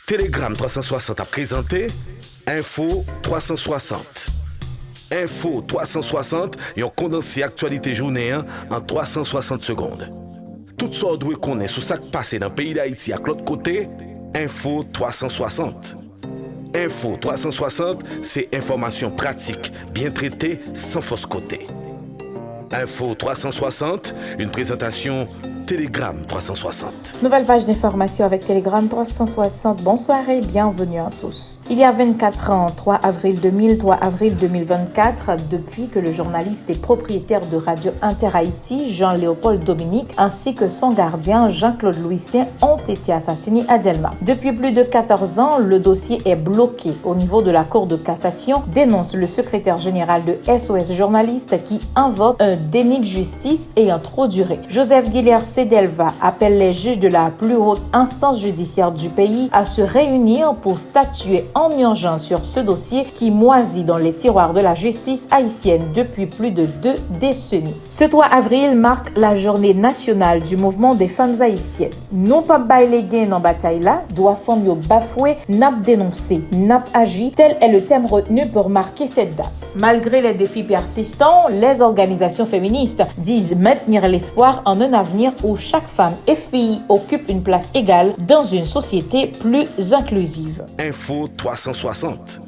Telegram 360 a présenté Info 360. Info 360, yon condensé actualité journée en 360 secondes. Tout ça doit connaître sur ce qui passe dans le pays d'Haïti à l'autre côté, Info 360. Info 360, c'est information pratique, bien traitée, sans fausse côté. Info 360, une présentation Telegram 360. Nouvelle page d'information avec Telegram 360. Bonsoir et bienvenue à tous. Il y a 24 ans, 3 avril 2000, 3 avril 2024, depuis que le journaliste et propriétaire de Radio Inter-Haïti, Jean-Léopold Dominique, ainsi que son gardien, Jean-Claude Louisien, ont été assassinés à Delma. Depuis plus de 14 ans, le dossier est bloqué au niveau de la Cour de cassation, dénonce le secrétaire général de SOS Journalistes qui invoque un déni de justice ayant trop duré. Joseph Guilher-Sedelva appelle les juges de la plus haute instance judiciaire du pays à se réunir pour statuer en urgence sur ce dossier qui moisit dans les tiroirs de la justice haïtienne depuis plus de 2 décennies. Ce 3 avril marque la journée nationale du mouvement des femmes haïtiennes. Non pas bailler gain dans bataille là, doit femmes yo bafoué, n'a dénoncé, n'a agi, tel est le thème retenu pour marquer cette date. Malgré les défis persistants, les organisations féministes disent maintenir l'espoir en un avenir où chaque femme et fille occupe une place égale dans une société plus inclusive. Info 360.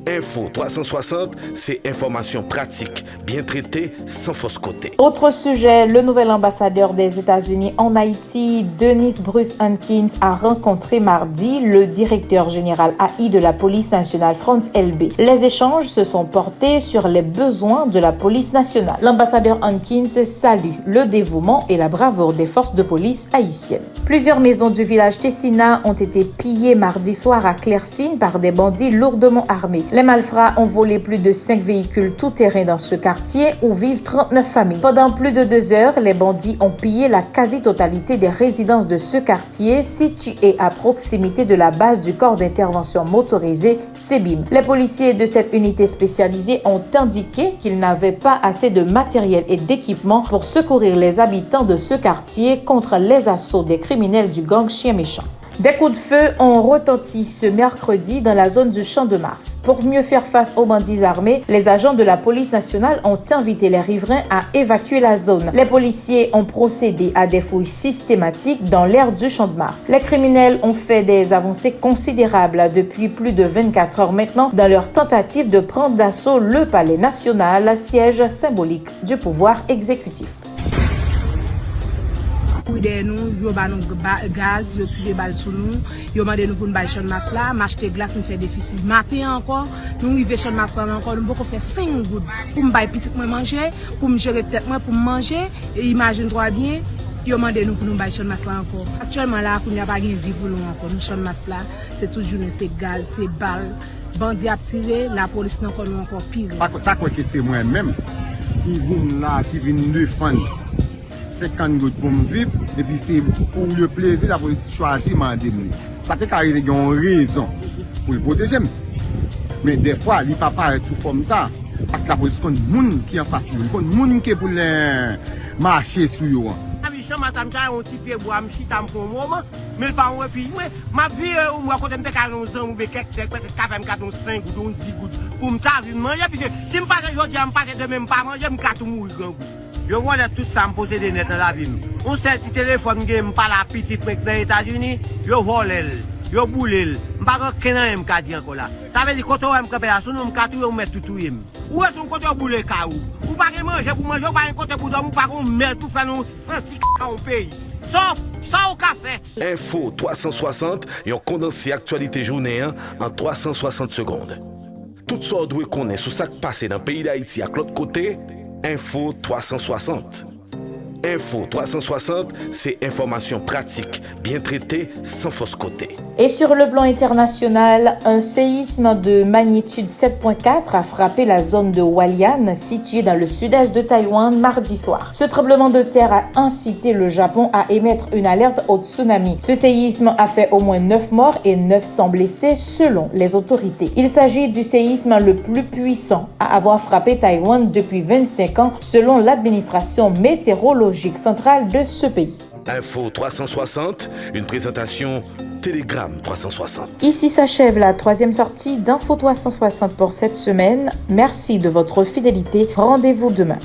Info 360, c'est information pratique, bien traitée, sans fausse côté. Autre sujet, le nouvel ambassadeur des États-Unis en Haïti, Denis Bruce Hankins, a rencontré mardi le directeur général AI de la police nationale, Franz Elbé. Les échanges se sont portés sur les besoins de la police nationale. L'ambassadeur Hankins salue le dévouement et la bravoure des forces de police haïtiennes. Plusieurs maisons du village Tessina ont été pillées mardi soir à Clercine par des bandits lourdement armés. Les malfrats ont volé plus de 5 véhicules tout-terrain dans ce quartier où vivent 39 familles. Pendant plus de 2 heures, les bandits ont pillé la quasi-totalité des résidences de ce quartier situé à proximité de la base du corps d'intervention motorisé SEBIM. Les policiers de cette unité spécialisée ont indiqué qu'ils n'avaient pas assez de matériel et d'équipement pour secourir les habitants de ce quartier contre les assauts des criminels du gang Chien Méchant. Des coups de feu ont retenti ce mercredi dans la zone du Champ de Mars. Pour mieux faire face aux bandits armés, les agents de la police nationale ont invité les riverains à évacuer la zone. Les policiers ont procédé à des fouilles systématiques dans l'aire du Champ de Mars. Les criminels ont fait des avancées considérables depuis plus de 24 heures maintenant dans leur tentative de prendre d'assaut le palais national, siège symbolique du pouvoir exécutif. De nous, yo ba nous gaz, yo tire balle sur nous, yo mande nous pour nous bailler Champ de Mars là, m'acheter glace nous fait difficile. Matin encore, nous arriver Champ de Mars là encore, nous beaucoup faire 5 gouttes pour me bailler petit moi manger, pour me gérer tête moi pour manger, et imagine-toi bien, yo mande nous pour nous bailler Champ de Mars là encore. Actuellement là, qu'on n'y a pas rien vie pour nous encore, nous Champ de Mars là, c'est toujours c'est gaz, c'est balle, bandits à tirer, la police n'encore nous encore pire. Pas quoi que c'est moi-même qui vient là, qui vient nous défendre. 50 gouttes pour me vivre, et puis c'est pour le plaisir la police choisit m'endemner. Ça peut arriver qu'il y a une raison pour le protéger. Mais des fois, il ne peut pas paraître sous forme ça. Parce que la police connaît les gens qui sont en face de lui, connaît les gens qui pour marcher sur eux. Je suis un petit peu bois, je suis un peu moment, mais le pas un refus. Ma vie, moi, quand je suis à 11 ans, je suis peut-être 5 ou 10 gouttes pour me manger. Si je ne pas aujourd'hui, je ne pas de même pas manger, je vais mourir. Je vois tout ça me poser des nets dans la vie. On sait que le téléphone qui est pas la petite mec dans les États-Unis, je vole, je boule, je ne sais pas ce que je dis encore là. Ça veut dire que quand on me là, si on met tout. Où est-ce qu'on a boule caou? Ou pas manger pour manger, ou pas un côté pour dormir, ou pas qu'on met pour faire nos sentis au pays. Sauf ça au café. Info 360, et on condense actualité journée en 360 secondes. Tout ça doit connaître sur ce qui passe dans le pays d'Haïti à l'autre côté. Info 360. Info 360, c'est information pratique, bien traitée, sans fausse côté. Et sur le plan international, un séisme de magnitude 7.4 a frappé la zone de Hualien, située dans le sud-est de Taïwan, mardi soir. Ce tremblement de terre a incité le Japon à émettre une alerte au tsunami. Ce séisme a fait au moins 9 morts et 900 blessés selon les autorités. Il s'agit du séisme le plus puissant à avoir frappé Taïwan depuis 25 ans, selon l'administration météorologique centrale de ce pays. Info 360, une présentation Télégramme 360. Ici s'achève la 3e sortie d'Info 360 pour cette semaine. Merci de votre fidélité. Rendez-vous demain.